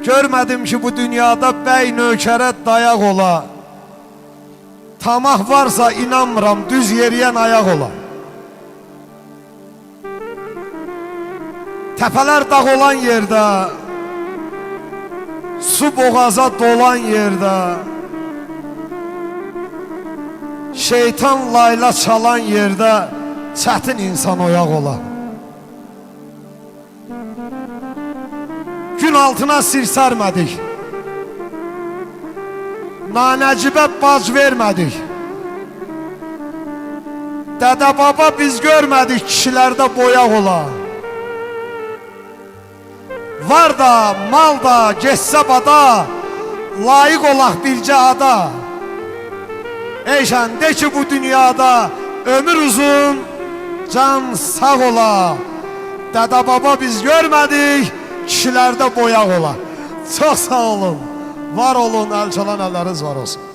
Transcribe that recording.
Görmedim ki bu dünyada bəy nökərə dayaq ola. Tamah varsa inanmıram düz yeriyən ayaq ola. Təpələr dağ olan yerdə, su boğaza dolan yerdə, şeytan layla çalan yerdə çətin insan oyaq ola. Gün altına sir sərmədik, nanəcibə bac vermədik. Dədə baba biz görmədik kişilərdə boyaq ola. Var da, mal da, geçsə bada, layiq olaq bircə ada. Eyşən de ki bu dünyada ömür uzun, can sağ ola. Dədə baba biz görmədik, kişilərdə boyaq ola. Çox sağ olun, var olun, əl çalan əlləriniz var olsun.